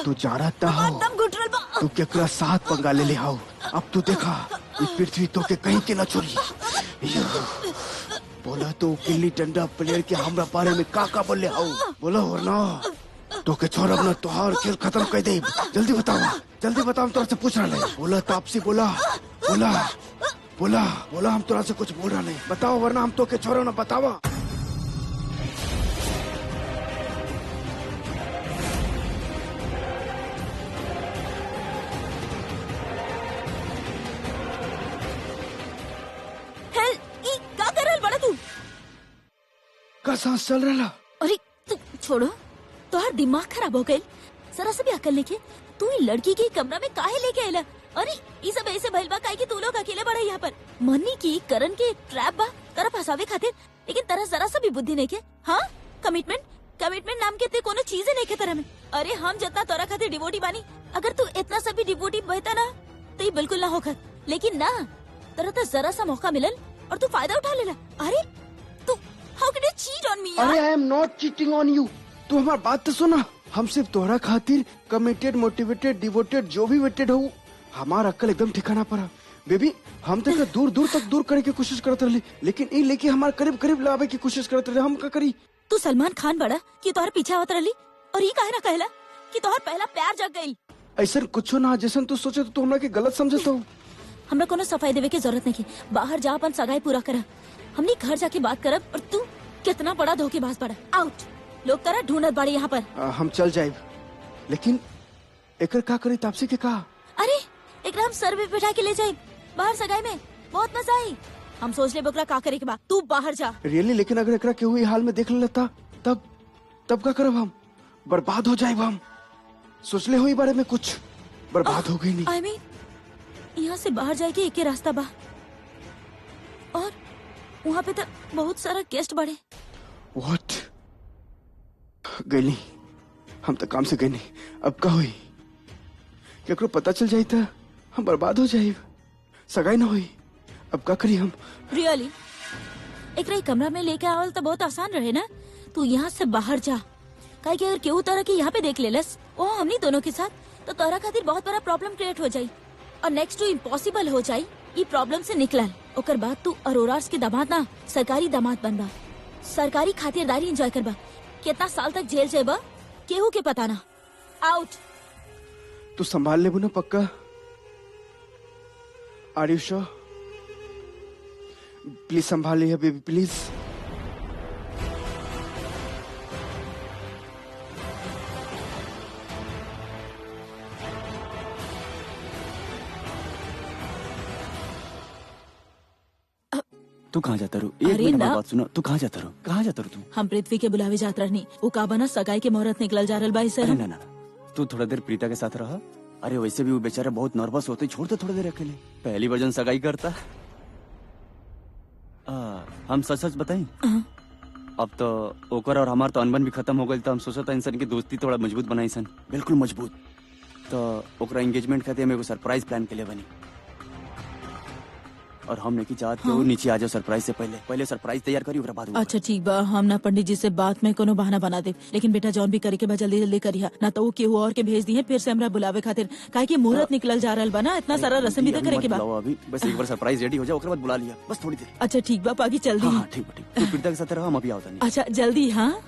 तू जानता हो दम घुट रहल बा। तू केकरा साथ पंगा ले हाउ। अब तू देखा ये पृथ्वी तो के कहीं के न छोड़ी। बोला तो गिल्ली डंडा प्लेयर के हमरा बारे में का बोले हाउ। बोला वरना तो के छोड़ब ना, तोहार खेल खत्म कर दे। जल्दी बताओ हम तोरा से पूछ रहा है। बोला तापसी बोला हम तोरा से कुछ बोल रहा नहीं। बताओ वरना हम तो के छोड़ो ना, बतावा। का सांस चल रहा। अरे तू छोड़ो, तोहार दिमाग खराब हो गई। जरा से भी अकल लेके तू ही लड़की के कमरा में काहे लेके आयला। अरे ये सब ऐसे भइल बा काहे कि तू लोग अकेले बड़ा यहाँ पर। मन्नी की करण के ट्रैप बा तरह फंसावे खातिर, लेकिन तरह जरा सा भी बुद्धि नहीं के। हाँ कमिटमेंट नाम के ते कोनो चीजें नहीं के तरह में। अरे हम जितना तोरा खातिर डिवोटी बानी, अगर तू इतना सा भी डिवोटी बहता ना तो ये बिल्कुल ना होकर। लेकिन ना, तरह तो जरा सा मौका मिलल और तू फायदा उठा लेला। अरे तू how can you cheat on me? अरे I am not cheating on you. तू हमारी बात तो सुना। हम सिर्फ तोहरा खातिर कमिटेड, मोटिवेटेड, डिवोटेड जो भी वेटेड हो, हमारा अक्ल एकदम ठिकाना पड़ा। बेबी हम तो दूर तक दूर करे की कोशिश करते रहे, लेकिन ये लेके हमारे करीब लावे की कोशिश करते रहे। हम का करी? तू सलमान खान बड़ा कि तोहर पीछे आवत रही, और ये काहे ना कहला कि तोहर पहला प्यार जग गई। ऐसा कुछ ना जैसन तू सोचे तो तू हमरा के गलत समझत हो। हमरा कोनो सफाई देवे की जरूरत नहीं की। बाहर जा अपन सगाई पूरा करा, हमने घर जाके बात करब। और तू कितना बड़ा धोखेबाज बड़ा। आउट, लोग करा ढूंढत बाड़े यहाँ पर। हम चल जाए, लेकिन एकर का करी? तापसी के का? अरे एकरा हम सर पे बैठा के ले जाए बाहर सगाई में, बहुत मजा आई। हम सोच ले बकरा का करे के बाद तू बाहर जा। रियली? लेकिन अगर एकरा के हुई हाल में देख लेता तब का करब? हम बर्बाद हो जाए। हम सोच ले हुई बारे में कुछ बर्बाद हो गई। नहीं आई मीन यहाँ से बाहर जाए के एक ही रास्ता बा, और वहाँ पे तो बहुत सारा गेस्ट बढ़े। व्हाट? गई नहीं, हम तो काम से गए नहीं। अब का हुई? केकरो पता चल जाए तो हम बर्बाद हो जाए, सगाई ना हुई। अब का करी हम? रियली? एक रही कमरा में लेके आवल तो बहुत आसान रहे ना। तू यहाँ से बाहर जा, काहे कि अगर केहू तरह की यहाँ पे देख लेलस वो हमनी दोनों के साथ, तो तोरा खातिर बहुत बड़ा प्रॉब्लम क्रिएट हो जाई, और नेक्स्ट टू इम्पॉसिबल हो जाई ये प्रॉब्लम से निकलल। ओकर बाद तू अरोरास के दामाद ना, सरकारी दामाद बनबा, सरकारी खातिरदारी एंजॉय करबा। कितना साल तक जेल जेबा केहू के पता ना। आउट। तू संभाल लेबू ना पक्का? आर यू श्योर? प्लीज संभाल लिया बेबी, प्लीज। तू कहाँ जाता रू? एक मिनट बात सुनो, तू कहाँ जाता रू? तू? हम पृथ्वी के बुलावे जात रहनी, वो का बना सगाई के मुहूर्त निकल जा रहा बाई से। ना, तू थोड़ा देर प्रीता के साथ रहा। अरे वैसे भी वो बेचारा बहुत नर्वस होते, छोड़ दे थोड़ा देर अकेले। पहली वर्जन सगाई करता। हम सच बताई, अब तो ओकर और हमार तो अनबन भी खत्म हो गई। तो हम सोचा था इंसान की दोस्ती थोड़ा मजबूत बनाई सन, बिल्कुल मजबूत। तो ओकरा एंगेजमेंट खाते मेरे को सरप्राइज प्लान के लिए बनी, और हमने की चाहत कि वो नीचे आ जाओ सरप्राइज से पहले सरप्राइज तैयार करी, ओकरा बाद। अच्छा ठीक बा, हम ना पंडित जी से बात में कोनो बहाना बना दे, लेकिन बेटा जॉन भी करे के बा जल्दी करिया, ना तो वो केहू और के भेज दिए फिर से हमरा बुलावे खातिर, काहे कि मुहूर्त निकल जा रहल बा ना, इतना सारा रस्म भी तो करे के बा। अभी बस एक बार सरप्राइज रेडी हो जाए, ओकरा बाद बुला लिया, बस थोड़ी देर। अच्छा ठीक बा पागी, जल्दी। हाँ ठीक बा, तू प्रीता के साथ रहा, हम अभी आवता नहीं। अच्छा जल्दी। हाँ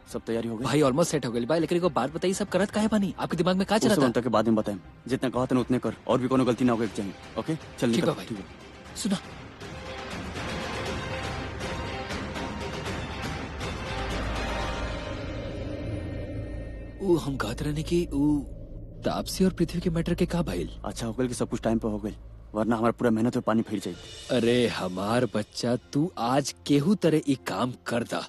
सब तैयारी हो गई भाई? ऑलमोस्ट सेट हो गई भाई, लेकिन एक बात बताइए, सब करत काहे बानी? आपके दिमाग में क्या चल रहा था? के बाद में बताएं, जितना कहा था उतने कर, और भी कोनो गलती ना हो चाहिए। ओके चल ठीक निकल। है भाई। सुना, वो हम कहते रहने की वो तापसी और पृथ्वी के मैटर के का भइल? अच्छा हो गई कि सब कुछ टाइम पे हो गई, वरना हमारा पूरा मेहनत में पानी फिर जाए। अरे हमार बच्चा, तू आज केहू तरह एक काम कर दा,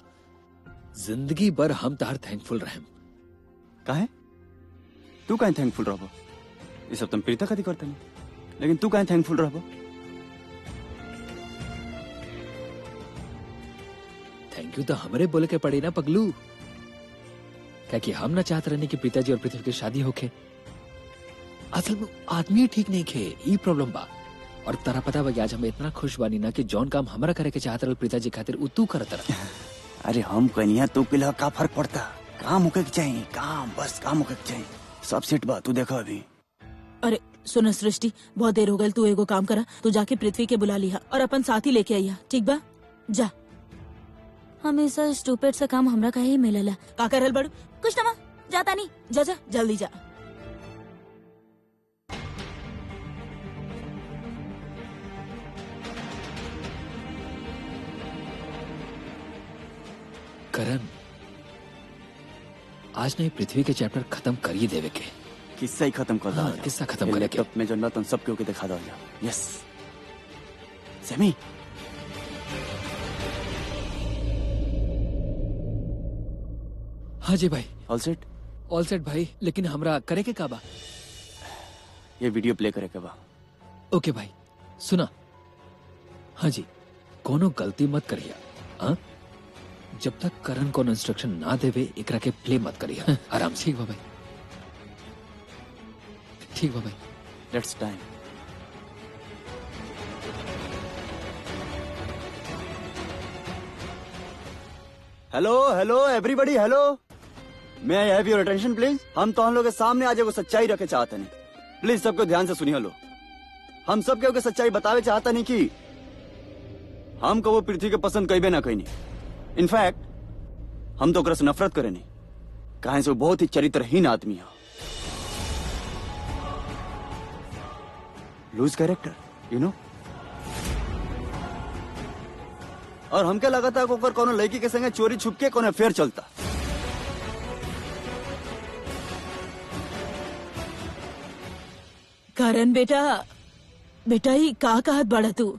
जिंदगी भर हम तार थैंकफुल रहें। काहे? तू काहे थैंकफुल रहबो? ये सब तुम प्रीता खातिर करते नहीं, लेकिन तू काहे थैंकफुल रहबो? थैंक यू तो हमरे बोले के पड़ी ना पगलू, क्या कि हम ना चाहते रहने की प्रीता जी और पृथ्वी की शादी होके। असल में आदमी ठीक नहीं खे, ई प्रॉब्लम बा। और तारा पता बा आज हम इतना खुश बानी ना कि जौन काम हमरा करे के चाहत रहल प्रीता जी खातिर उ तू करत रह। अरे हम कनिया तू पिला का फर्क पड़ता, काम होके के चाहिए, काम बस काम होके के चाहिए, सब सेट बा, तू देखा अभी। अरे सुन सृष्टि, बहुत देर हो गई, तू एगो काम करा, तू जाके पृथ्वी के बुला लिहा और अपन साथ ही लेके आइया, ठीक बा? जा। हमेशा स्टूपिड से काम हमरा काहे मिलेला। का करल बड़ू? कुछ ना, जाता नहीं, जा जा जल्दी जा। करण, आज नहीं पृथ्वी के चैप्टर खत्म करिए देवे के। किस्सा ही खत्म कर हाँ, दो। किस्सा खत्म करे के। लैपटॉप में जनला तुम सब के दिखा दो। Yes semi. हाँ जी भाई। All set? ऑल सेट भाई, लेकिन हमरा करे के काबा? ये वीडियो प्ले करे के बा। ओके भाई, सुना। हाँ जी, कोनो गलती मत करिए। हाँ, जब तक करण को इंस्ट्रक्शन ना देवे एकरा के प्ले मत करिए। आराम से। ठीक बा भाई, ठीक बा भाई। Lettuce time. Hello hello everybody, hello, may I have your attention please. हम तो हम लोग के सामने आज एगो सच्चाई रखे चाहते नहीं, प्लीज सबको ध्यान से सुनिए लो। हम सब के सच्चाई बतावे चाहता नहीं कि हम को वो पृथ्वी के पसंद कईबे ना कहीं। इनफैक्ट हम तो ओकरा से नफरत करे नहीं, काहे से वो बहुत ही चरित्रहीन आदमी है, लूज कैरेक्टर, यू नो। और हमके लगा था कि ओकर कोनो लड़की के संगे चोरी छुप के कोनो अफेयर चलता। करण बेटा, बेटा ही का कहत बड़ा तू?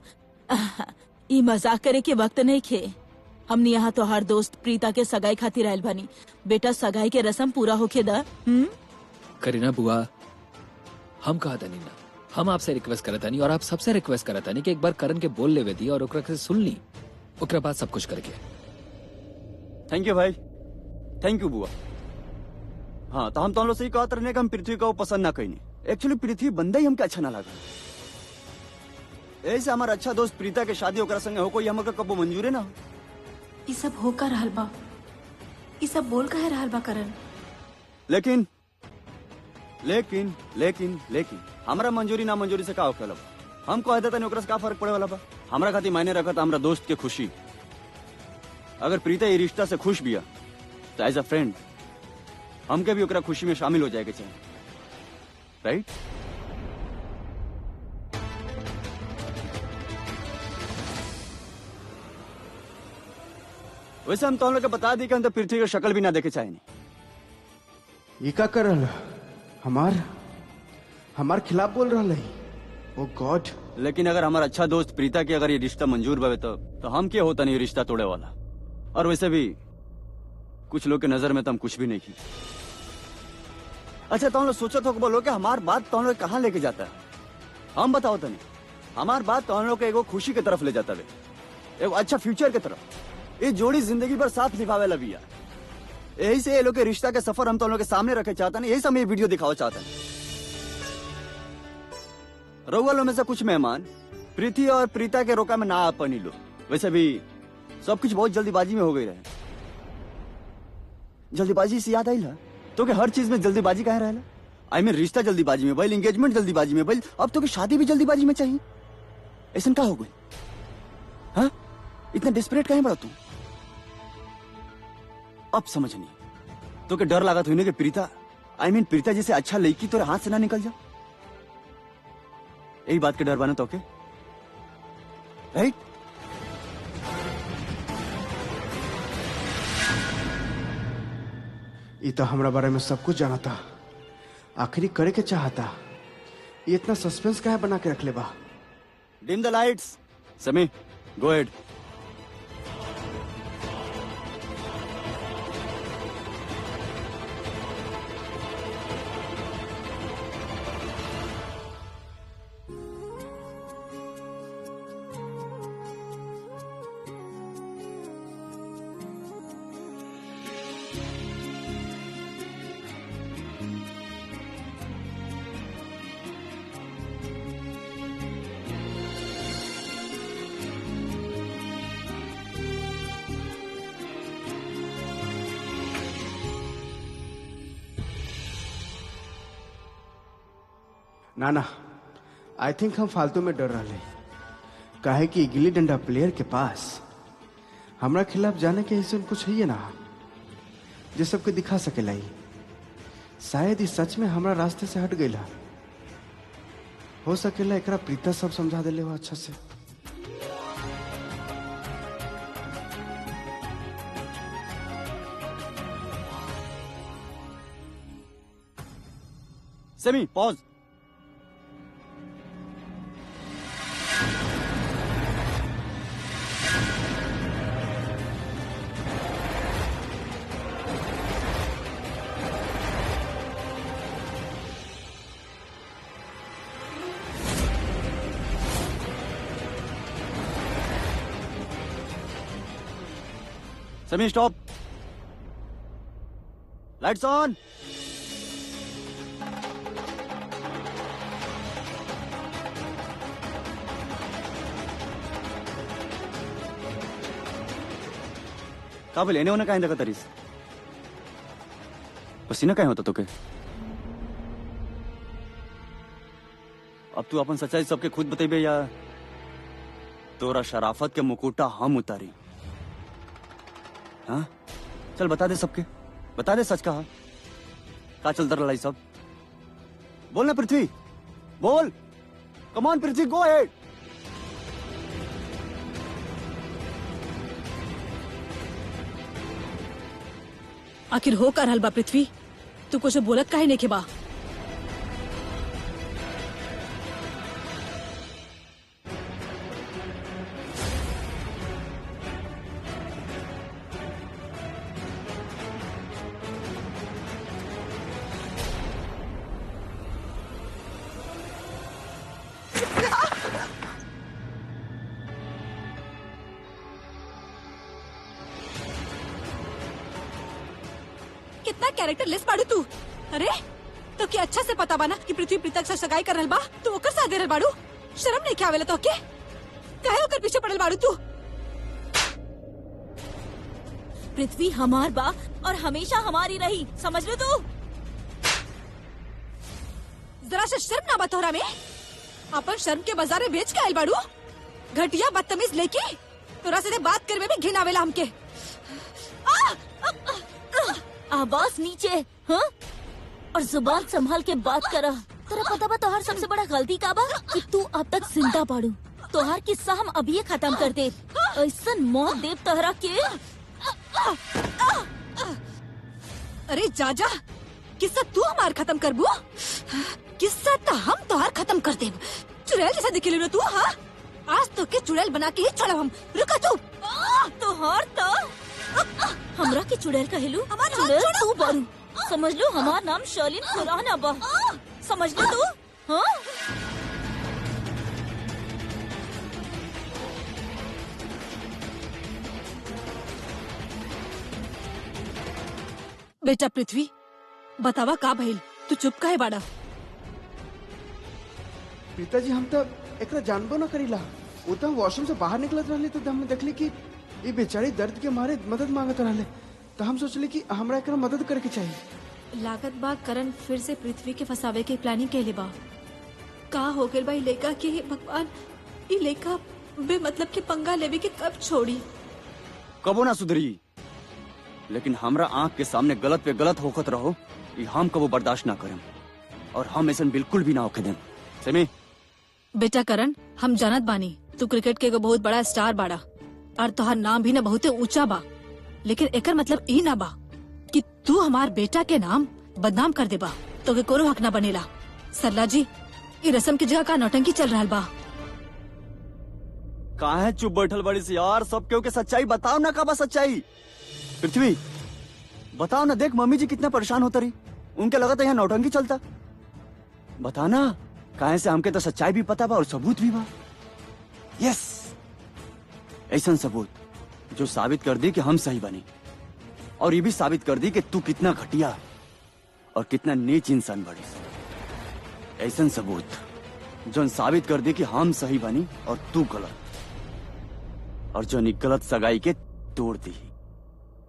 ई मजाक करे के वक्त नहीं खे। हमने यहाँ तो हर दोस्त प्रीता के सगाई खातिर आयल बनी। बेटा सगाई के रस्म पूरा होके दा। करीना बुआ, हम कहा था ना, हम आपसे रिक्वेस्ट करता नहीं और आप सबसे रिक्वेस्ट करता नहीं कि एक बार करण के बोल लेवे दी और ओकरा से सुन ली, ओकरा बाद सब कुछ करके। थैंक यू भाई, थैंक यू बुआ। हाँ, तो हम लोग से ही कहते रहने कि हम पृथ्वी को पसंद ना कहीं। एक्चुअली पृथ्वी बंदा ही हमके अच्छा ना लगा। ऐसे हमारा अच्छा दोस्त प्रीता के शादी ओकरा संगे हो कोई हमका कबो मंजूर है ना। ये सब होकर रहल बा, ये सब बोल कहे रहल बा करण। लेकिन लेकिन लेकिन लेकिन हमारा मंजूरी ना मंजूरी से का होखेला? हम कह देता नहीं, ओकरा से का फर्क पड़े वाला बा? हमरा खातिर मायने रखत हमरा दोस्त के खुशी। अगर प्रीता ये रिश्ता से खुश बिया तो एज अ फ्रेंड हमके भी ओकरा खुशी में शामिल हो जाए के चाहिए, राइट? वैसे हम तो हम लोग के बता दी कि हम तो पृथ्वी की शक्ल भी ना देखे चाहे नहीं। ये का कर रहा? हमार खिलाफ बोल रहा है। ओ गॉड। लेकिन अगर हमारा अच्छा दोस्त प्रीता की अगर ये रिश्ता मंजूर बवे तो हम क्या होता नहीं रिश्ता तोड़े वाला। और वैसे भी कुछ लोग के नजर में तो हम कुछ भी नहीं की। अच्छा, तो हम लोग सोचा तो बोलो कि हमार बात तो हम लोग कहाँ लेके जाता है? हम बताओ तो नहीं, हमार बात तो हम लोग के एगो खुशी की तरफ ले जाता है, एगो अच्छा फ्यूचर की तरफ। ये जोड़ी जिंदगी भर साथ निभावे लगी है। यही से ये लोग के रिश्ता के सफर हम तो लोग के सामने रखे चाहता नहीं, यही से हम ये वीडियो दिखावा चाहता नहीं। रउआ में से कुछ मेहमान प्रीति और प्रीता के रोका में ना आ पानी लो। वैसे भी सब कुछ बहुत जल्दीबाजी में हो गई रहे। जल्दीबाजी से याद आई ला तो कि हर चीज में जल्दीबाजी काहे रहेला? आई मीन रिश्ता जल्दीबाजी में भइल, एंगेजमेंट जल्दीबाजी में भइल, अब तो कि शादी भी जल्दीबाजी में चाहिए। ऐसा का हो गई? हाँ, इतना डिस्परेट काहे बड़ा तू? अब समझ नहीं तो कि डर लागत हुई ना कि प्रीता, आई मीन प्रीता जैसे अच्छा लड़की तो हाथ से ना निकल जा। यही बात के डर बना तो के, राइट? ये तो हमरा बारे में सब कुछ जाना था, आखिरी करे के चाहता। ये इतना सस्पेंस काहे बना के रख ले बा? डिम द लाइट्स। समी, गो अहेड। ना ना, आई थिंक हम फालतू में डर रहे। काहे कि गिल्ली डंडा प्लेयर के पास हमरा खिलाफ जाने के ऐसा कुछ है ना जो सबके दिखा सकेला। शायद इस सच में हमरा रास्ते से हट गईला। हो सकेला एकरा प्रीता सब समझा देले हो अच्छा से। Semi pause. Semi stop. Lights on. काबिल लेने होने का इंदा का तरीस पसीना काय होता तो के। अब तू अपन सच्चाई सबके खुद बतेबे या तोरा शराफत के मुकुटा हम उतारी? हाँ चल बता दे सबके, बता दे सच कहा का चलता रहा सब। बोल ना पृथ्वी, बोल। Come on Prithvi, go ahead. आखिर हो कर हलबा पृथ्वी, तू कुछ बोलत काहे नहीं के बा? कितना कैरेक्टर लेस बाड़ू तू। अरे तो क्या अच्छा से पता बाना कि पृथ्वी प्रीतक से सगाई कर रहल बा, तू ओकर साथ दे रहल बाड़ू? शर्म नहीं क्या आवेला तो के? काहे ओकर पीछे पड़ल बाड़ू तू? पृथ्वी हमार बा और हमेशा हमारी रही, समझ लो तू। जरा से शर्म ना बा तोहरा में? अपन शर्म के बाजार में बेच के आयल बाड़ू? घटिया बदतमीज लेके तोरा से बात करे में भी घिन आवेला हमके। आवाज नीचे, हाँ? और जुबान संभाल के बात करा। तेरा पता बा तोहार सबसे बड़ा गलती का बा कि तू अब तक जिंदा पाड़ू। तोहार किस्सा हम अभी ये खत्म कर दे। ऐसा मौत देव तोहरा के। अरे जाजा, किस्सा तू हमार खत्म करबू? किस्सा तो हम तोहार खत्म कर देब। चुड़ैल जैसा दिखेली रो तू, हाँ? आज तो के चुड़ैल बना के ही छोड़ब हम। रुका तू। तोहार तो हमरा के चुड़ैल कहेलू? हमार हाथ चुड़ैल छोड़ो। तू बारू। समझ लो हमार नाम शर्लिन खुराना बा। समझ लो तू, हाँ? बेटा पृथ्वी, बतावा का भइल? तू चुप काहे बाड़ा? पिताजी हम तो एकरा जानबो न करीला। वो तो वॉशरूम से बाहर निकलत रहले तो हमने देखली कि ये बेचारी दर्द के मारे मदद मांगत रहले। तो हम सोचले कि हमरा एकरा मदद करे के चाहिए। लागत बा करण फिर से पृथ्वी के फसावे के प्लानिंग कैले बा। का हो गइल बा ई लइका के? भगवान, ई लइका बेमतलब के पंगा लेवे के कब छोड़ी? कबो ना सुधरी, लेकिन हमरा आंख के सामने गलत पे गलत होखत रहो, ये हम कबो बर्दाश्त ना करें और हम ऐसा बिल्कुल भी ना होके दें। सेमी, बेटा करण, हम जानत बानी तू क्रिकेट के एगो बहुत बड़ा स्टार बाड़ा और तोहार नाम भी ना बहुते ऊंचा बा, लेकिन एकर मतलब ई ना बा कि तू हमार बेटा के नाम बदनाम कर देबा। तो के कोनो हक ना बनेला। सरला जी, ये रस्म की जगह का नौटंकी चल रहा बा। कहाँ है चुप बैठल बड़ी सी यार? सब क्यों के सच्चाई बताओ ना, का बा सच्चाई? पृथ्वी बताओ ना, देख मम्मी जी कितना परेशान होता रही, उनके लगा था यहाँ नौटंकी चलता। बता ना, कहाँ से हमके तो सच्चाई भी पता बा और सबूत भी बा। यस, ऐसा सबूत जो साबित कर दी कि हम सही बने, और ये भी साबित कर दी कि तू कितना घटिया और कितना नीच इंसान बड़ी। ऐसा सबूत जो साबित कर दी कि हम सही बनी और तू गलत, और जो गलत सगाई के तोड़ दी।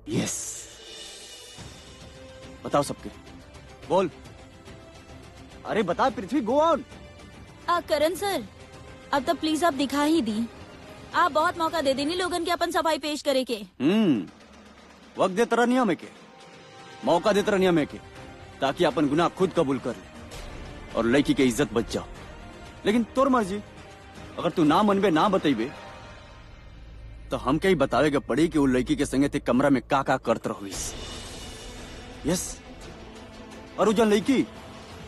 यस, बताओ सबके, बोल। अरे बता पृथ्वी, गो ऑन। करण सर, अब तो प्लीज आप दिखा ही दी। आप बहुत मौका दे देनी लोगन के अपन सफाई पेश करे के। वक्त देता रहा नियम के, मौका देता रहा नियम के, ताकि अपन गुनाह खुद कबूल कर ले और लड़की के इज्जत बच जाओ। लेकिन तोर मर्जी, अगर तू ना मनबे ना बतेबे तो हम कहीं बतावे के पड़ी कि वो लड़की के संगे ते कमरा में का करत रहुइस। यस, और वो जन लड़की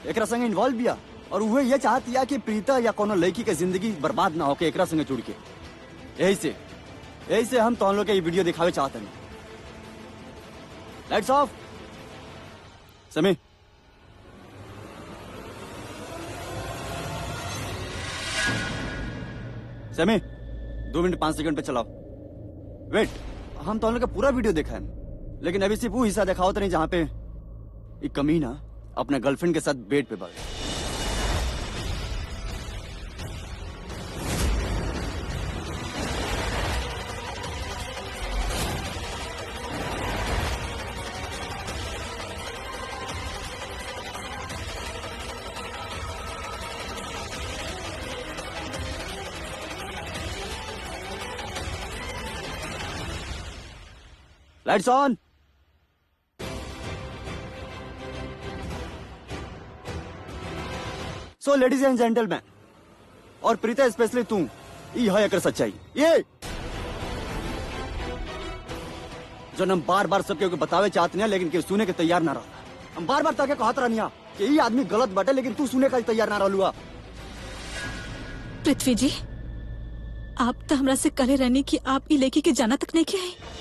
एकरा संगे इन्वॉल्व बिया और वह ये चाहती है कि प्रीता या कोनो लड़की के जिंदगी बर्बाद ना होके एकरा संगे जुड़ के। यही से हम तो लोग के ये वीडियो दिखावे चाहते हैं। Lights off. समय समय 2 मिनट 5 सेकंड पे चलाओ। वेट, हम तो लोग का पूरा वीडियो देखा है, लेकिन अभी सिर्फ वो हिस्सा दिखाओ तो नहीं जहां पे एक कमीना अपने गर्लफ्रेंड के साथ बेड पे भागे। Lights on. So ladies and gentleman, और प्रीता स्पेशली तू, ये है अकर सच्चाई। ये जो हम बार बार सबके बतावे चाहते हैं, लेकिन सुने के तैयार ना रहा। हम बार बार ताके कहत रहनी कि ये आदमी गलत बाटे, लेकिन तू सुने का तैयार ना रहलुआ। पृथ्वी जी, आप तो हमरा से कहे रहनी कि आप ई लड़की के जाना तक नहीं किया।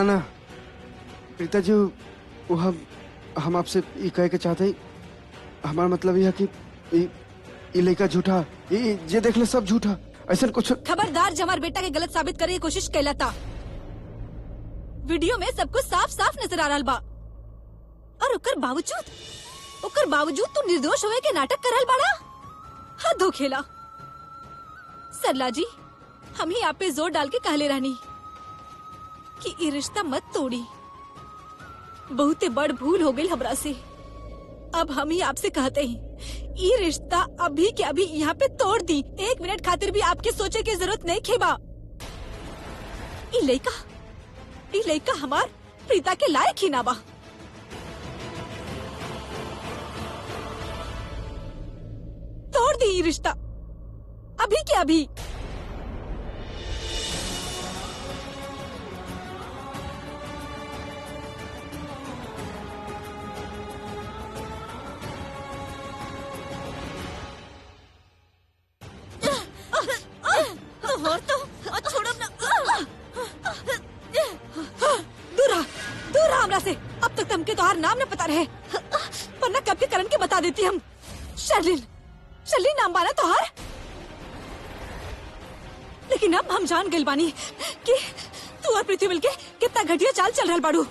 ना प्रीता जी, वो हम आपसे ये कहे के चाहते हैं, हमारा मतलब यह है कि ये लड़का झूठा, ये देख ले सब झूठा, ऐसा कुछ। खबरदार, जब हमारे बेटा के गलत साबित करे की कोशिश कैला था। वीडियो में सब कुछ साफ साफ नजर आ रहा बा, और ओकर बावजूद तू निर्दोष होए के नाटक करल बाड़ा। हद हो खेला। सरला जी, हम ही आप पे जोर डाल के कहले रहनी कि ये रिश्ता मत तोड़ी। बहुते बड़ भूल हो गई हमरा से। अब हम ही आपसे कहते हैं, ये रिश्ता अभी के अभी यहाँ पे तोड़ दी। 1 मिनट खातिर भी आपके सोचे की जरूरत नहीं खेबा। ये लड़का हमार प्रीता के लायक ही ना बा। तोड़ दी ये रिश्ता अभी के अभी। अब तक तुमके तोहार नाम न पता रहे, वरना कब के करण के बता देती हम। शर्लिन नाम बाना तोहार। लेकिन अब हम जान गइल बानी कि तू और पृथ्वी मिलके कितना घटिया चाल चल रहल बाड़ू।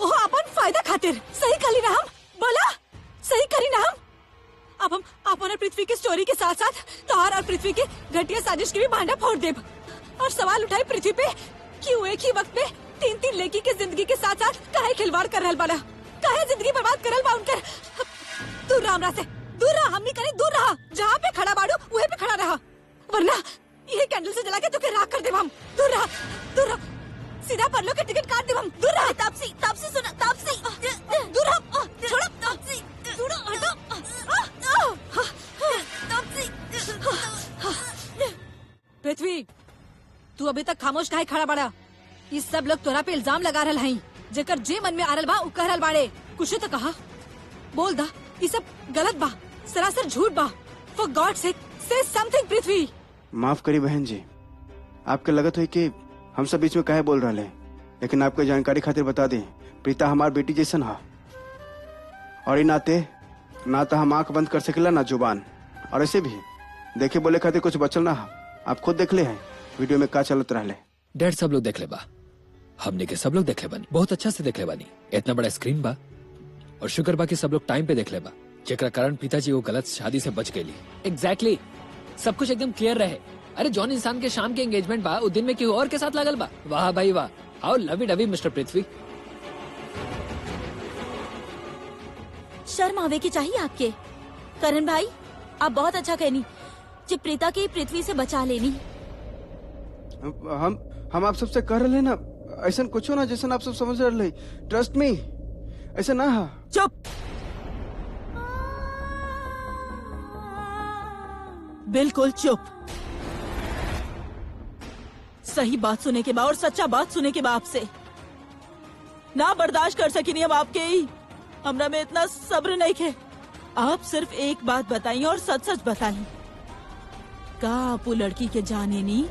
ओह, अपन फायदा खातिर। सही करी ना हम? बोला, सही करी ना हम? अब हम अपन और पृथ्वी की स्टोरी के साथ साथ तोहार और पृथ्वी के घटिया साजिश की भी भांडा फोड़ देब और सवाल उठाए पृथ्वी पे कि वो एक ही वक्त में 3 लड़की के जिंदगी के साथ साथ काहे खिलवाड़ कर रहल बाला, काहे जिंदगी बर्बाद करल बा उनकर। दूर रहा हमरा से, दूर रहा। हमनी कहीं दूर रहा। जहाँ पे खड़ा बाड़ू वहीं पे खड़ा रहा, वरना ये कैंडल से जला के तुके राख कर देब हम। दूर रहा, दूर रहा। सीधा परलो के टिकट काट देब हम। दूर रहा। तापसी सुना, तापसी दूर रहा। छोड़ो तापसी, छोड़ो, हटो तापसी। पृथ्वी, तू अभी तक खामोश काहे खड़ा बाड़ा? ये सब लोग तोरा पे इल्जाम लगा रहल हई। जेकर जे मन में आ रहल बा उ कह रहल बाड़े। कुछ तो कहा, बोल दा। ये सब गलत बा, सरासर झूठ बा। For God sake, say something Prithvi. माफ करी बहन जी, आपके लगत हुई कि हम सब बीच में काहे बोल रहे हैं, लेकिन आपको जानकारी खातिर बता दें, प्रीता हमार बेटी जैसन हा। और इन नाते ना तो हम आंख बंद कर सकेला ना जुबान, और ऐसे भी देखे बोले खातिर कुछ बचल ना हा। आप खुद देख ले हैं वीडियो में का चलत रहले। डैड, सब लोग देख ले बा, हमने के सब लोग देख ले बानी, बहुत अच्छा से देख ले बानी। इतना बड़ा स्क्रीन बा, और शुक्र बा कि सब लोग टाइम पे देख ले बा, जेकरा कारण पिताजी वो गलत शादी से बच गई। एग्जैक्टली, सब कुछ एकदम क्लियर रहे। अरे जॉन इंसान के शाम के एंगेजमेंट बा, उस दिन में क्यों और के साथ लगल बा। वाह भाई वाह, हाउ लवी डवी मिस्टर पृथ्वी। शर्म आवे की चाहिए आपके। करण भाई, आप बहुत अच्छा कहनी कि प्रीता की पृथ्वी से बचा लेनी। हम आप सबसे कह रहे ना, ऐसा कुछ हो ना जैसा आप सब समझ रहे। ट्रस्ट मी, ऐसा ना हा। चुप। बिल्कुल चुप। सही बात सुने के बाद और सच्चा बात सुने के बाद आपसे ना बर्दाश्त कर सकी नहीं। अब आपके ही हमरा में इतना सब्र नहीं है। आप सिर्फ एक बात बताइए और सच सच बताइए, का आप वो लड़की के जाने नहीं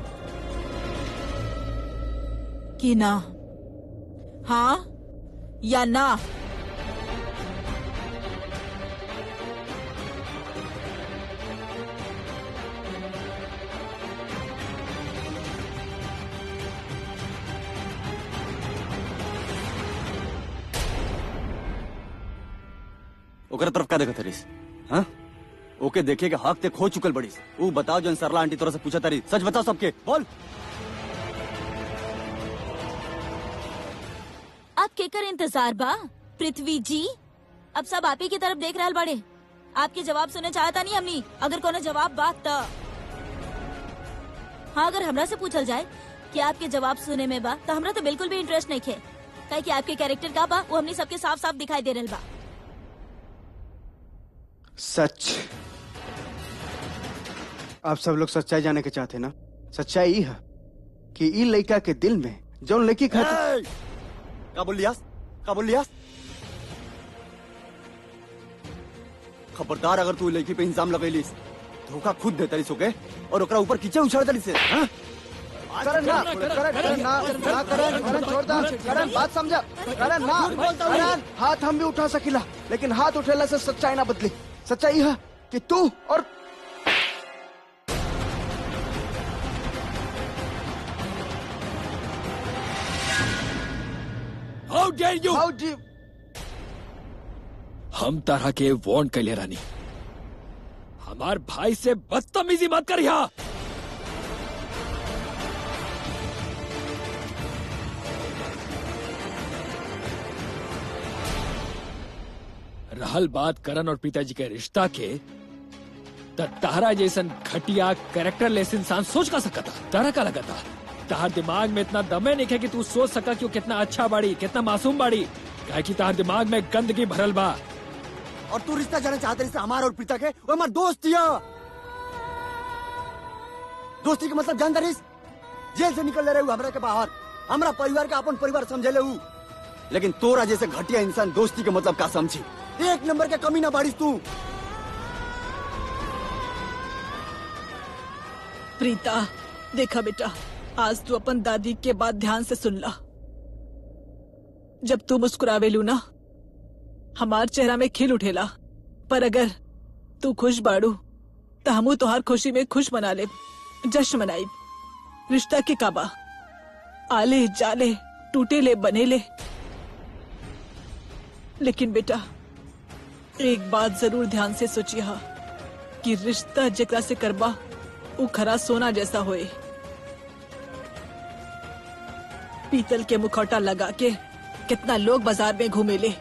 कि ना? हाँ या ना? ओकरा तरफ का देखा तरीस? हाँ, ओके देखे के हक ते खो चुकल बड़ीस। वो बताओ जन सरला आंटी तोरा से पूछा तारी, सच बताओ सबके, बोल। आप केकर इंतजार बा पृथ्वी जी? अब सब आप ही की तरफ देख रहा बड़े। आपके जवाब सुने चाहता नहीं हमनी। अगर कोनो जवाब बात तो हाँ, अगर हमरा से पूछल जाए कि आपके जवाब सुने में बा तो हमरा तो बिल्कुल भी इंटरेस्ट नहीं है। काहे कि आपके कैरेक्टर का बा वो हमनी सबके साफ साफ दिखाई दे रहल बा। सच। आप सब लोग सच्चाई जाने के चाहते ना? सच्चाई ई है कि ई लड़का के दिल में जौन लड़की खातिर का बोल लियास? का बोल लियास? खबरदार अगर तू लड़की पे इंजाम लगैलिस, धोखा खुद दे तरीस ओके और ओकरा ऊपर कीचे उछाड़ तरीस। हाँ? करण ना, करण ना, करण छोड़ दे। करण बात समझा। करण ना, करण हाथ हम भी उठा सकिला, लेकिन हाथ उठेला से सच्चाई ना बदली। सच्चाई है कि तू और How dare you? How do you... हम तरह के वार्न कर ले रानी, हमार भाई से बदतमीजी मत करिया। रहल बात करण और पिताजी के रिश्ता के, तारा जैसन घटिया कैरेक्टर लेस इंसान सोच का सकता? तारा का लगा था तार दिमाग में इतना दमे नहीं है कि तू सोच सका कि वो कितना अच्छा बाड़ी, कितना मासूम बाड़ी। काहे कि तार दिमाग में गंदगी भरल बा। और तू रिश्ता जाने चाहते रिश्ता हमारा और पिता के? वो हमार दोस्त हिया। दोस्ती के मतलब जानता रिस? जेल से निकल ले रहे हमरा के बाहर, हमरा परिवार का अपन परिवार समझे ले। लेकिन तोरा जैसे घटिया इंसान दोस्ती के मतलब का समझी? एक नंबर के कमी ना बारिश तू। प्रीता, देखा बेटा, आज तू अपन दादी के बात ध्यान से सुन ला। जब तू मुस्कुरावेलू ना, हमार चेहरा में खिल उठेला। पर अगर तू खुश बाड़ू तो हमू तोहार खुशी में खुश मना ले, जश्न मनाई। रिश्ता के काबा आले जाले, टूटे ले बने ले। लेकिन बेटा, एक बात जरूर ध्यान से सोचिया कि रिश्ता जेकरा से करबा वो खरा सोना जैसा होए। पीतल के मुखौटा लगा के कितना लोग बाजार में घूमे ले।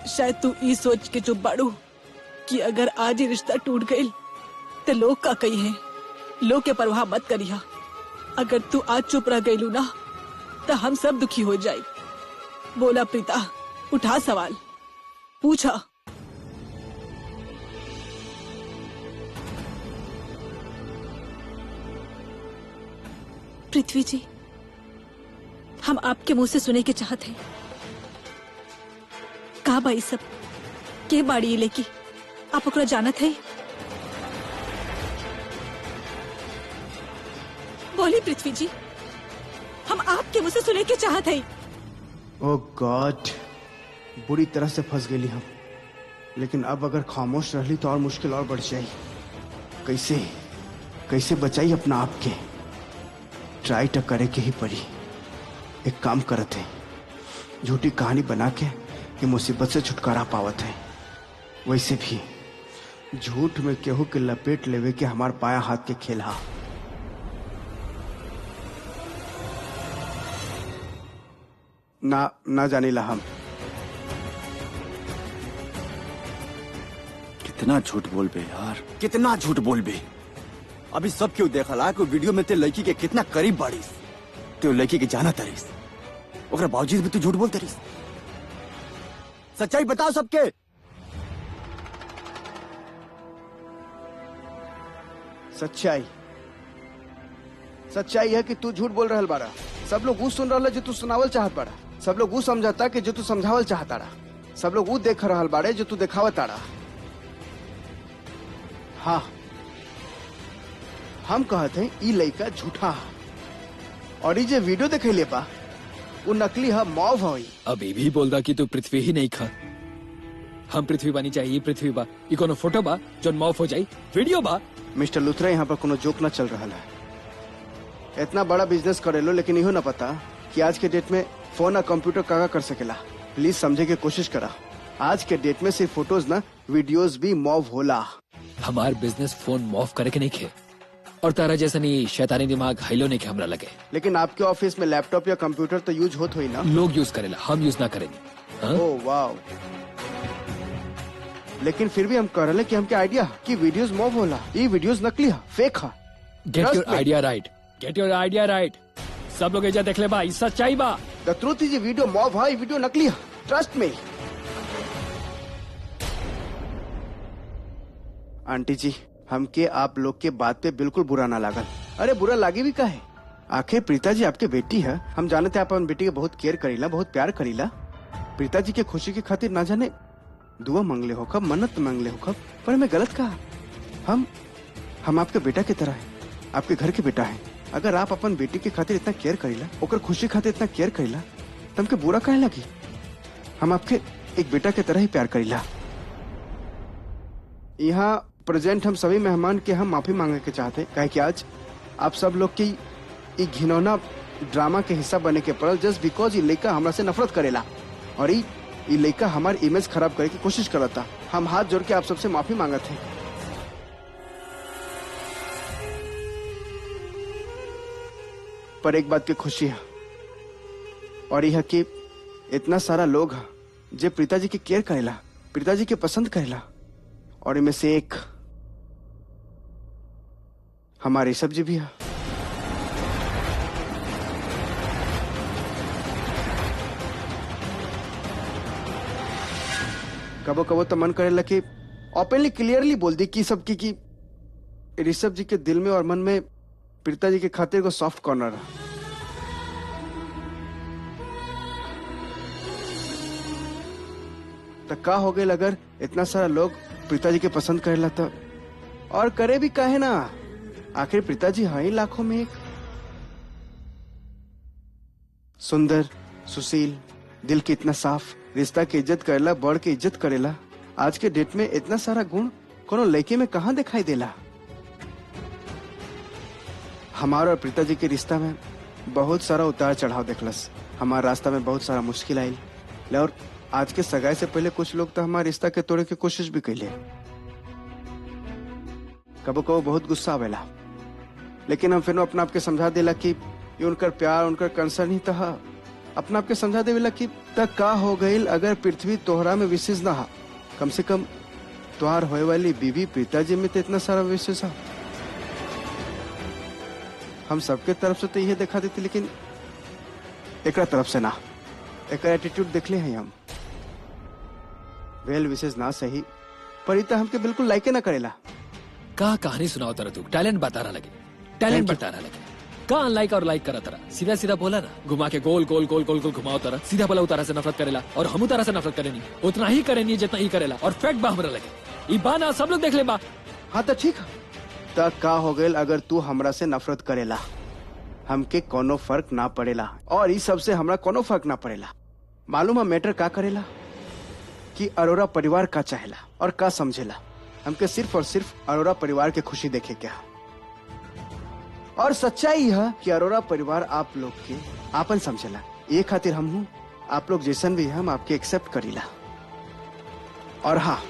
शायद तू ई सोच के चुप बाड़ू कि अगर आज ही रिश्ता टूट गई तो लोग का कही है। लोग के परवाह मत करिया। अगर तू आज चुप रह गईलू ना तो हम सब दुखी हो जाए। बोला प्रीता, उठा सवाल, पूछा। पृथ्वी जी, हम आपके मुंह से सुने के चाहते हैं, कहा भाई सब के बाड़ी ये लेकी आप ओकरा जानत है? बोली पृथ्वी जी, हम आपके मुंह से सुने के चाहते हैं। ओह गॉड, बुरी तरह से फंस गई हम। लेकिन अब अगर खामोश रहली तो और मुश्किल और बढ़ जाई। कैसे कैसे बचाई अपना आप के? ट्राई तो करे के ही पड़ी। एक काम करते हैं, झूठी कहानी बना के ये मुसीबत से छुटकारा पावत है। वैसे भी झूठ में केहू के लपेट लेवे के हमार पाया हाथ के खेल हा। ना जानी ला हम। कितना झूठ बोल बे यार, कितना झूठ बोल बे। अभी सब क्यों देखला कि वीडियो में ते लड़की के कितना करीब बाड़ीस, ते लड़की के जाना तरीस, ओकरा बावजूद भी तू झूठ बोलते रहीस। सच्चाई बताओ सबके। सच्चाई है कि तू झूठ बोल रहल बाड़ा। सब लोग वो सुन रहल जो तू सुनावल चाहत बाड़ा। सब लोग वो समझता कि जो तू समझावल चाहताड़ा। सब लोग वो देख रहल बाड़े जो तू दिखावताड़ा। हाँ, हम कहते हैं ई लड़का झूठा है और ये जो वीडियो दिखैले बा वो नकली है, मॉव है। अभी भी बोलदा कि तू पृथ्वी ही नहीं खा। हम पृथ्वी बानी चाहिए, पृथ्वी बा। ई कोनो फोटो बा जोन मॉफ हो जाई, वीडियो बा। मिस्टर लुथरा, यहाँ पर कोनो जोक न चल रहा है। इतना बड़ा बिजनेस करेलो लेकिन इहो न पता कि आज के डेट में फोन और कंप्यूटर का कर सकेला। प्लीज समझे के कोशिश करा। आज के डेट में सिर्फ फोटोज ना, वीडियोस भी मॉव होला। हमार बिजनेस फोन मॉफ करे के नहीं खे, और तारा जैसा नहीं शैतानी दिमाग हाइलो नहीं के हमरा लगे। लेकिन आपके ऑफिस में लैपटॉप या कंप्यूटर तो यूज होत हुई ना। लोग यूज करेला, हम यूज ना करेंगे। हाँ? ओह वाह। लेकिन फिर भी हम कह रहे कि हमके आइडिया कि वीडियोस मॉव होला। ये वीडियोस नकली है, फेक है। Get your idea right, get your idea right. सब लोग एजा देख ले बा, ई सच्चाई बा। द ट्रूथ इज, वीडियो मॉव है, वीडियो नकली है। Trust me. आंटी जी, हमके आप लोग के बात पे बिल्कुल बुरा ना लागल। अरे बुरा लागे भी का है, आखिर प्रीता जी आपके बेटी है। हम जानते हैं आप अपन बेटी के बहुत केयर करीला, बहुत प्यार करीला। प्रीता जी के खुशी के खातिर ना जाने दुआ मांगले हो कब, मन्नत मांगले हो कब, पर मैं गलत कहा। हम आपके बेटा की तरह है, आपके घर के बेटा है। अगर आप अपन बेटी के खातिर इतना केयर करीला, ओकर खुशी खातिर इतना केयर करीला, तो हमके बुरा कहे लगी। हम आपके एक बेटा की तरह ही प्यार करीला। यहाँ प्रेजेंट हम सभी मेहमान के हम माफी मांगे के चाहते हैं, काहे कि आज आप सब लोग की एक घिनौना ड्रामा के हिस्सा बने के पड़ल जस्ट बिकॉज ये लड़का हमरा से नफरत करेला और ये लड़का हमारी इमेज खराब करे की कोशिश करता। हम हाथ जोड़ के आप सबसे माफी मांगते हैं। पर एक बात की खुशी है और यह कि इतना सारा लोग है जो प्रीता जी की केयर करेला, प्रीता जी के पसंद करेला, और इनमें से एक हमारी सब्जी भी है। कबो कबो तो मन करेला कि ओपनली क्लियरली बोल दी कि सबकी कि ऋषभ जी के दिल में और मन में प्रीता जी के खातिर को सॉफ्ट कॉर्नर है। तो का हो गए अगर इतना सारा लोग प्रीता जी के पसंद करेला तो, और करे भी काहे ना, आखिर प्रीता जी है ही लाखों में एक। सुंदर, सुशील, दिल की इतना साफ, रिश्ता की इज्जत करेला, बड़ की इज्जत करेला। आज के डेट में इतना सारा गुण कोनो लड़के में कहाँ दिखाई देला। हमारा और प्रीता जी के रिश्ता में बहुत सारा उतार चढ़ाव देखलस। हमारे रास्ता में बहुत सारा मुश्किल आई, और आज के सगाई से पहले कुछ लोग तो हमारे रिश्ता के तोड़े की कोशिश भी कैले। कबो कबो बहुत गुस्सा आवेला, लेकिन हम फिर अपना आपके समझा देला कि ये उनकर प्यार, उनकर कंसर्न ही था। अपना आपके समझा देवेला कि तक का हो गई अगर पृथ्वी तोहरा में विशेष ना हा, कम से कम तोहार होए वाली बीवी प्रीता जी में तो इतना सारा विशेष है। हम सबके तरफ से तो यही दिखा देते, लेकिन एक तरफ से ना, एक एटीट्यूड देख ले हैं हम। वेल विशेष ना सही, पर इतना हमके बिल्कुल लाइके ना करेला। का कहानी सुनाओ तरह तू, टैलेंट बता रहा लगे, टैलेंट बता रहा लगे। का अनलाइक और लाइक करा तरह, सीधा सीधा बोला ना, घुमा के गोल गोल गोल गोल गोल घुमाओ तरह। सीधा बोला उतारा से नफरत करेला, और हम उतारा से नफरत करेनी, उतना ही करेनी जितना ही करेला, और फैक्ट बा हमरा लगे। ई बा ना, सब लोग देख ले बा। हाँ तो ठीक है, तक का हो गए अगर तू हमरा से नफरत करेला, हमके कोनो फर्क ना पड़ेला, और इस सबसे हमरा कोनो फर्क ना पड़ेला। मालूम है मैटर का करेला कि अरोरा परिवार का चाहेला और का समझेला। हमके सिर्फ और सिर्फ अरोरा परिवार के खुशी देखे क्या, और सच्चाई है कि अरोरा परिवार आप लोग के आपन समझेला। ये खातिर हम हूँ, आप लोग जैसन भी हम आपके एक्सेप्ट करीला। और हाँ,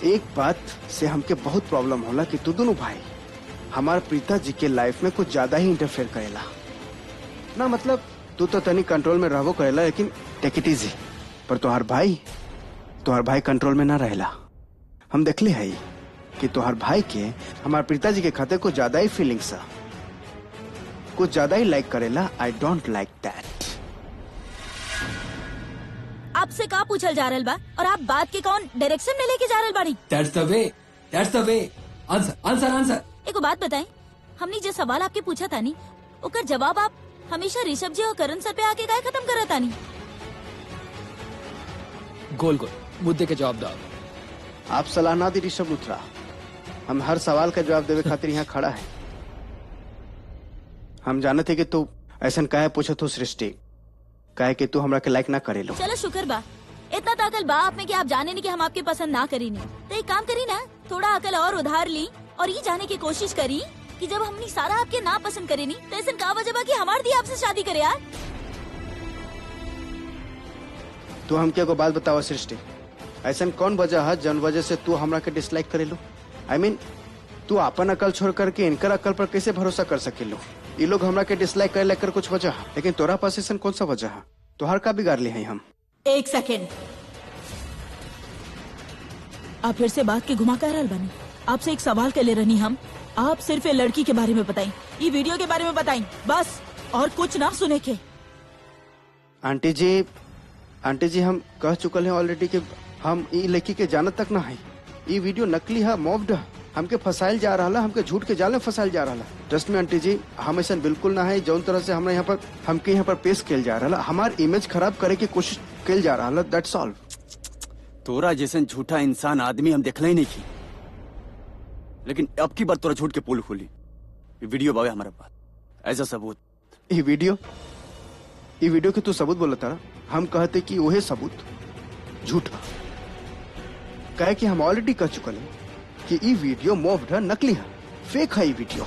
एक बात से हमके बहुत प्रॉब्लम होला कि तू दोनों भाई हमारे प्रीता जी के लाइफ में कुछ ज्यादा ही इंटरफेयर करेला ना। मतलब तू तो तनी कंट्रोल में रहबो करेला, लेकिन टेक इट इजी। पर तुम्हार भाई कंट्रोल में ना रहेला। हम देखले है कि तोहर भाई के हमारे पिताजी के खाते कुछ ज्यादा ही फीलिंग्स है, कुछ ज्यादा ही लाइक करेला। I don't like that. आपसे का पूछल जा रहल बा और आप बात के कौन डायरेक्शन में लेके जा रहल बाड़ी? That's the way. आंसर। एको बात बताएं, हमने जो सवाल आपके पूछा था नी, ओकर जवाब आप हमेशा ऋषभ जी और करण सर पे आके काहे खत्म करत तानी? गोल मुद्दे के जवाब दो। आप सलाह ना दी ऋषभ लूथरा, हम हर सवाल का जवाब देवे खातिर यहाँ खड़ा है। हम जानते थे कि तू ऐसा काहे पूछत हो सृष्टि, काहे कि तू हमरा के लाइक ना करेलो। चलो शुक्र बा, इतना ताकल बा आप में कि आप जाने नहीं कि हम आपके पसंद ना करी नहीं। तो एक काम करी ना, थोड़ा अकल और उधार ली और ये जाने की कोशिश करी कि जब हमने सारा आपके ना पसंद करे नहीं तो ऐसा का वजह बा कि हमार दी आपसे शादी करे यार। तू हमके को बात बतावा सृष्टि, ऐसा कौन वजह है जन वजह से तू हमरा के डिसलाइक करेलो? आई मीन तू अपन अकल छोड़ करके इनकर अकल पर कैसे भरोसा कर सकेलो? ये लोग हमरा के डिसलाइक करे लेकर कुछ वजह है, लेकिन तोरा पास ऐसा कौन सा वजह है? तोहर का बिगाड़ ली है हम? एक सेकेंड, आप फिर से बात के घुमा कर रहल बनी। आपसे एक सवाल कर ले रही हम, आप सिर्फ ये लड़की के बारे में बताई, ये वीडियो के बारे में बताई, बस और कुछ ना सुने के। आंटी जी हम कह चुकल हैं ऑलरेडी कि हम ई लड़की के जानत तक ना है। ये वीडियो नकली है, मॉफ्ड है, हमके फंसाइल जा रहा, हमके झूठ के जाल में फंसाइल जा रहा। ट्रस्ट में आंटी जी, हम ऐसा बिल्कुल ना है जौन तरह से हमरा यहाँ पर हमके यहाँ पर पेश किया जा रहा, हमार इमेज खराब करे की कोशिश किया जा रहा। That's all. तोरा जैसे झूठा इंसान आदमी हम देखला ही नहीं की, लेकिन अब की बार तोरा झूठ के पुल खोली। ये वीडियो बावे हमारे पास एज अ सबूत। ये वीडियो के तू सबूत बोला तारा, हम कहते कि वही सबूत झूठा, कहे कि हम ऑलरेडी कह चुकल हैं कि ये वीडियो मॉफ्ड है, नकली है, फेक है ये वीडियो,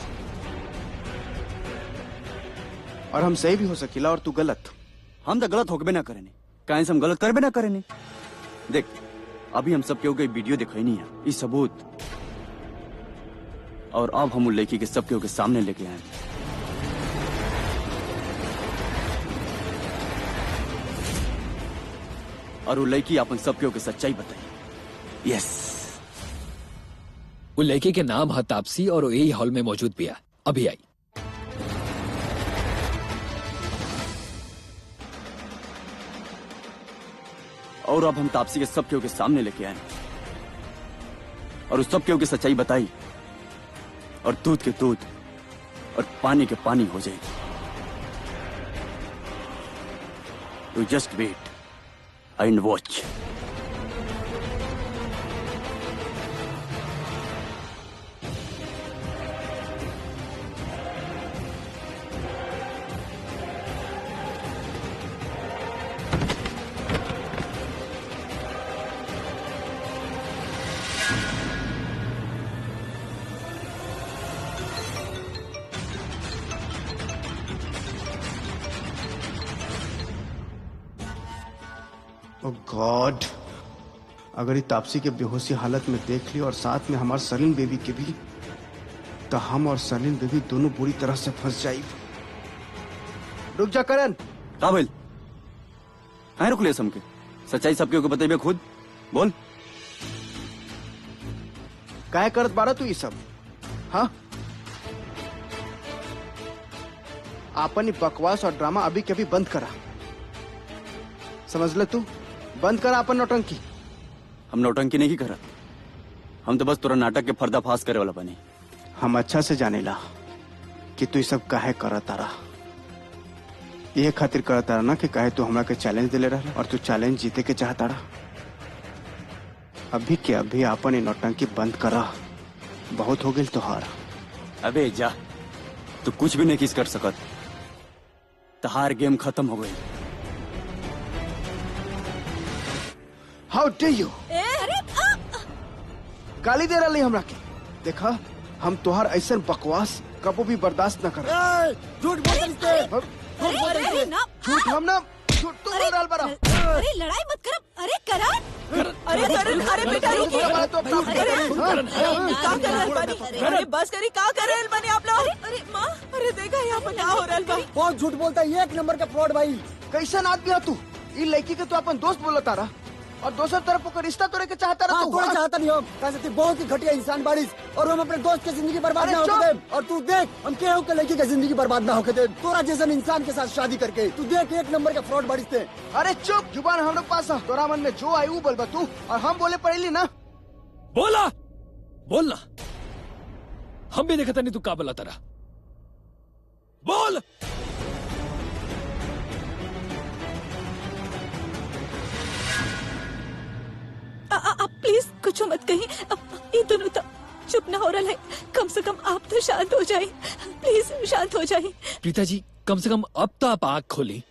और हम सही भी हो सकेला और तू गलत। हम तो गलत होकबे ना करेनी, काहे से हम गलत करबे ना करेनी। देख अभी हम सब के वीडियो दिखाई नहीं है, ये सबूत, और अब हम उन लड़की के सब के सामने लेके आए। और वो लड़की अपन सब के सच्चाई बताई। यस, वो लड़के के नाम है तापसी और वो यही हॉल में मौजूद भी है, अभी आई। और अब हम तापसी के सब के सामने लेके आए और उस सब के सच्चाई बताई, और दूध के दूध और पानी के पानी हो जाएगी। You just wait and watch. Oh God, अगर ये तापसी के बेहोशी हालत में देख ली और साथ में हमारे सलीम बेबी के भी, तो हम और सलीम बेबी दोनों बुरी तरह से फंस जाए। रुक जा करण। काबिल है, रुक ले समके, सच्चाई सबके को बताइए खुद बोल। काय करत बारा तू ये सब? हाँ, आपन बकवास और ड्रामा अभी के अभी बंद करा, समझ ले? तू बंद करा अपन नौटंकी। हम नौटंकी नहीं करा, हम तो बस तुरंत नाटक के पर्दाफाश करे वाला बने। हम अच्छा से जानेला कि तू ये सब काहे करत तारा। ये खातिर करत तारा ना कि काहे तू हमरा के चैलेंज दिले रहा और तू चैलेंज जीते के चाहता रहा। अभी के अभी आपन ये नौटंकी बंद करा, बहुत हो गई तोहार। अबे जा, तू कुछ भी नहीं किस कर सकत, तहार गेम खत्म हो गई। हाउ डे यू, गाली दे रही हमरा के? देखा, हम तोहार ऐसा बकवास कबो भी बर्दाश्त न कर। झूठ बोल झूठ हम ना, झूठ तू बोल रहा बरा। अरे लड़ाई मत कर। अरे करण, अरे करण, अरे बेटा रुकिए। अरे बस करी, का कर रहे बने आप लोग? अरे माँ, अरे देखा यहाँ पर क्या हो रहा है? बहुत झूठ बोलता है, ये एक नंबर का फ्रॉड भाई। कैसा आदमी है तू? ये लड़की के तो अपन दोस्त बोला तारा, और दूसरी तरफ ओकर रिश्ता तोड़े के चाहता रहा हाँ, तू थोड़ा चाहता नहीं हो कैसे तू बहुत ही घटिया इंसान बारिश और हम अपने दोस्त की जिंदगी बर्बाद अरे ना चुप! होके दे और तू देख हम केहू के लड़की की जिंदगी बर्बाद ना होके दे तोरा जैसन इंसान के साथ शादी करके तू देख एक नंबर का फ्रॉड बारिश थे। अरे चुप, जुबान हम लोग पास है। तोरा मन में जो आई वो बोल तू, और हम बोले पड़ेली ना। बोला बोलना, हम भी देखा नहीं तू का बोला तारा। बोल आप प्लीज कुछ मत कहीं। ये दोनों तो चुप ना हो रहा है। कम से कम आप तो शांत हो जाए, प्लीज शांत हो जाए। प्रीता जी कम से कम अब तो आप आँख खोली।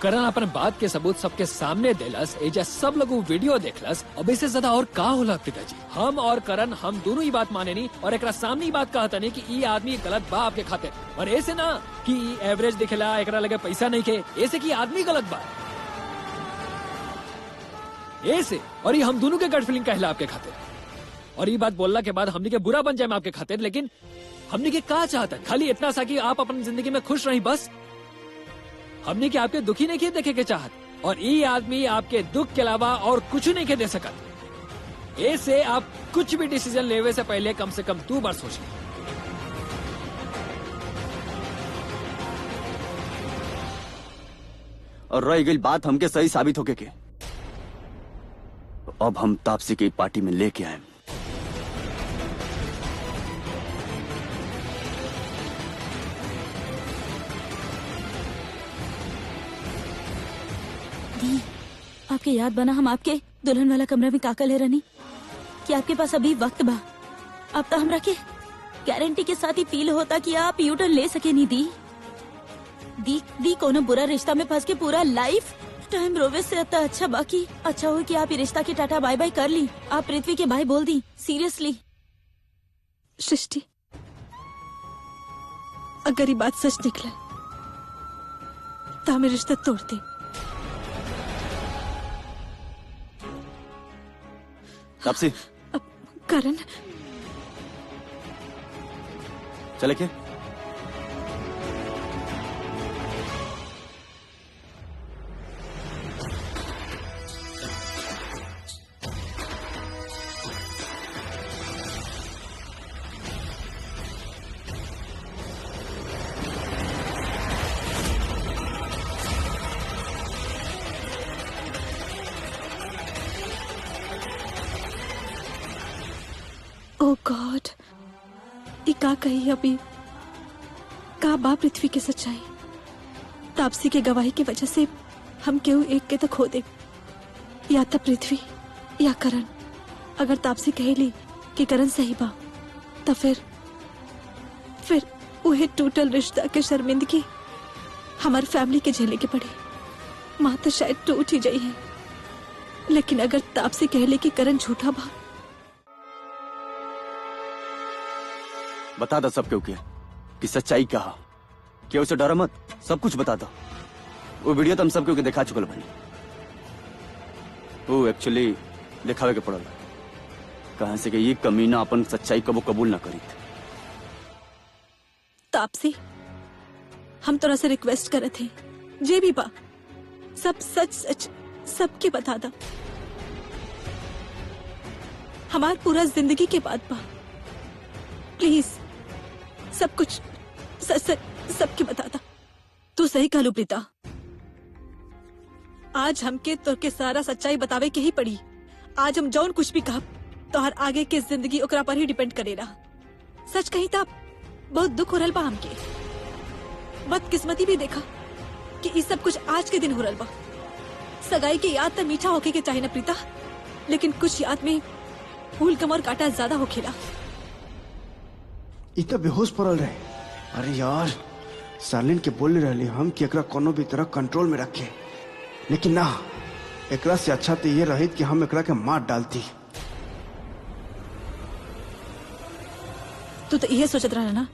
करण अपन बात के सबूत सबके सामने देलस, एजा सब लोग वीडियो देखलस। अब इससे ज्यादा और का होला प्रीता जी? हम और करण हम दोनों ही बात माने नहीं और एकरा सामने ही बात कहता नहीं कि ये आदमी गलत बा आपके खाते, और ऐसे ना कि एवरेज दिखेला एकरा लगे पैसा नहीं के, ऐसे कि आदमी गलत बा ऐसे। और ये हम दोनों के गट फीलिंग कहला आपके खाते, और ये बात बोलने के बाद हमने के बुरा बन जाए आपके खातिर। लेकिन हमने के का चाहता खाली इतना सा कि आप अपनी जिंदगी में खुश रही बस। हमने कि आपके दुखी नहीं किए देखे के चाहत, और ये आदमी आपके दुख के अलावा और कुछ नहीं के दे सकत। ऐसे आप कुछ भी डिसीजन लेवे से पहले कम से कम 2 बार सोचें। और रह गई बात हमके सही साबित होके के, अब हम तापसी की पार्टी में लेके आए। दी, आपके याद बना हम आपके दुल्हन वाला कमरा में काका ले रनी कि आपके पास अभी वक्त बा। अब तो हमरा के गारंटी के साथ ही फील होता कि आप यूटर्न ले सके नहीं दी कोनो बुरा रिश्ता में फंस के पूरा लाइफ टाइम रोवे से अच्छा बाकी अच्छा हो कि आप ये रिश्ता की टाटा बाय बाय कर ली। आप पृथ्वी के भाई बोल दी सीरियसली। सृष्टि, अगर ये बात सच निकले तो हमें रिश्ता तोड़ दे। तापसी करण, चले के ओ गॉड, ये का कही अभी? का बा पृथ्वी की सच्चाई? तापसी के गवाही की वजह से हम केहू एक के तो खो दे, या तो पृथ्वी या करण। अगर तापसी कहेली कि करण सही बा तो फिर वह टूटल रिश्ता के शर्मिंदगी हमारी फैमिली के झेले के पड़े। माँ तो शायद टूट ही गई है, लेकिन अगर तापसी कहले कि करण झूठा बा, बता दो सब क्यों किया कि सच्चाई कहा, क्या उसे डरा मत, सब कुछ बता दो। वो वीडियो तो हम सब क्यों दिखा चुकल बनी, वो एक्चुअली दिखावे के पड़ल कहां से कि ये कमीना अपन सच्चाई कबो कबूल ना करी। तापसी, हम तोरा से रिक्वेस्ट करे थे, जे भी बा सब सच सच सबके बता दा। हमार पूरा जिंदगी के बाद बा, प्लीज सब कुछ सच सच सबके बता दा। तू सही कहलू प्रीता, आज हमके तोर के सारा सच्चाई बतावे के ही पड़ी। आज हम जौन कुछ भी कहा तो हर आगे के जिंदगी ओकरा पर ही डिपेंड करेला। सच कही था बहुत दुख हो रहा बा हमके, बदकिस्मती भी देखा कि ये सब कुछ आज के दिन हो रहा बा। सगाई की याद तो मीठा होके के चाहे ना प्रीता, लेकिन कुछ याद में फूल कम और कांटा ज्यादा होखेला। इतना बेहोश पड़ल रहे। अरे यार, सार्लिन के बोले रहली हम कि एकरा कोनो भी तरह कंट्रोल में रखे, लेकिन ना, एकरा से अच्छा तो ये रहित कि हम एकरा के मार डालती। तू तो यह सोचत रहा ना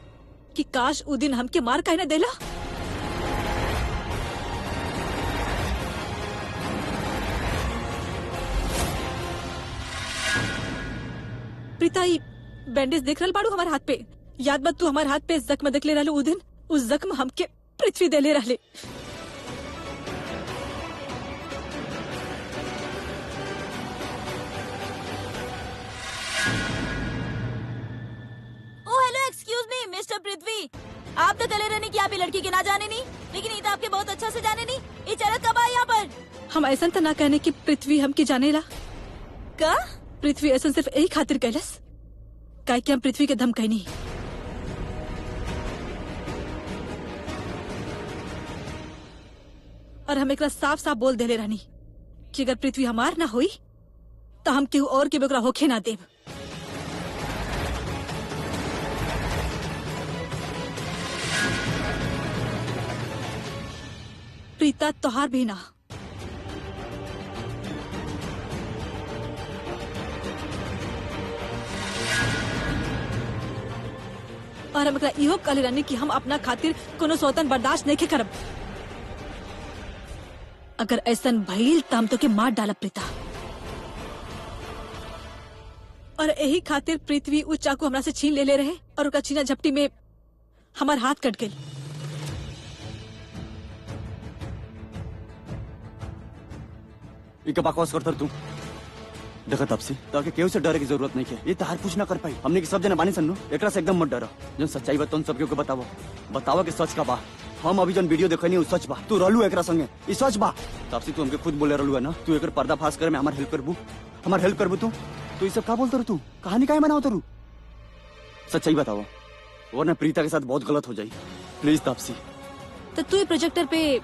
कि काश उ दिन हमके मार काहे ना देला। प्रीता, ई बैंडेज देख रहल बाड़ू हमारे हाथ पे? याद बा तू हमारे हाथ पे जख्म देख ले रहलू उ दिन? उस जख्म हमके पृथ्वी दे ले रहले। आप तो कले रहने की आप ये लड़की के ना जाने नहीं, लेकिन ये तो आपके बहुत अच्छा से जाने नहीं। ये चरत कब आया यहाँ पर? हम ऐसा तो ना कहने की पृथ्वी हमके जाने ला। का पृथ्वी ऐसा सिर्फ यही खातिर कैलस काहे कि हम पृथ्वी के धम कहनी। और हम एकरा साफ साफ बोल देले रहनी कि अगर पृथ्वी हमार ना हुई तो हम केहू और के भी ओकरा होखे ना देब। प्रीता तोहार भी ना। और हम एकरा इहो कहले रहनी कि हम अपना खातिर कोनो सौतन बर्दाश्त नहीं करब। अगर ऐसन भइल त हम तो के मार डालब प्रीता। और यही खातिर पृथ्वी उस चाकू हमरा से छीन ले रहे और ओकरा छीना झपटी में हमार हाथ कट गई। इके बकवास करतर तू देखा तब से ताकि केहू से डरे की जरूरत नहीं है। ये तार कुछ ना कर पाई। हमने की सब जना बानी सन्नु एकरा से एकदम मत डरो। जो सच्चाई बा तुम सब के बतावो बतावा कि सच का बा। हम अभी जन वीडियो देखनी उ सच बा। तू रहलू एकरा संगे ई सच बा। तब से तू हमके खुद बोले रहलू है ना तू एकर पर्दाफाश करे में हमार हेल्प करबू। हमार हेल्प करबू तू तो ये सब का बोलतर तू कहानी काहे बनाओ तरू? सच्चाई बताओ वरना प्रीता के साथ बहुत गलत हो जाई। प्लीज तापसी। तो तू ये प्रोजेक्टर पे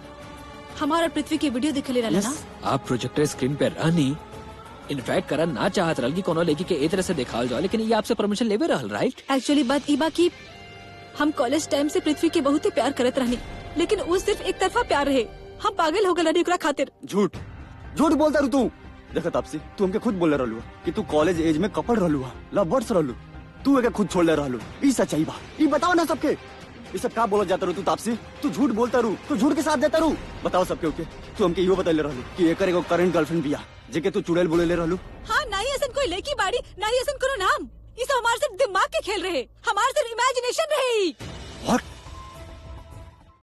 हमारा पृथ्वी की वीडियो दिखले रहला ना? आप प्रोजेक्टर स्क्रीन पे रहनी इनफैक्ट करन ना चाहत रहल कि कोनो लड़की के ए तरह से दिखाल जाओ, लेकिन ये आपसे परमिशन लेवे रहल राइट? एक्चुअली बात ई बा कि हम कॉलेज टाइम से पृथ्वी के बहुत ही प्यार करत रहनी, लेकिन वो सिर्फ एक तरफा प्यार रहे। हम पागल हो गए रहनी ओकरा खातिर। झूठ झूठ बोलता रू तू। देखा तापसी तू हमके खुद बोले रहलू कि तू कॉलेज एज में कपल रहलू लव बर्ड्स रहलू। तू एके खुद छोड़ ले रहलू। ई सच्चाई बा। ई बताओ ना सबके ये सब का बोलत जाता रू तू तापसी? तू झूठ बोलता रू तू झूठ के साथ देता रू। बताओ सबके ओके तू हमके इहो बता ले रहलू कि एकर एगो करंट गर्लफ्रेंड बिया जेके तू चुड़ैल बोले ले रहलू। हाँ ना ही ऐसा कोई लड़की बाड़ी ना ही ऐसा कोनो नाम। इस हमारे सिर्फ दिमाग के खेल रहे, हमारे सिर्फ इमेजिनेशन रहे। व्हाट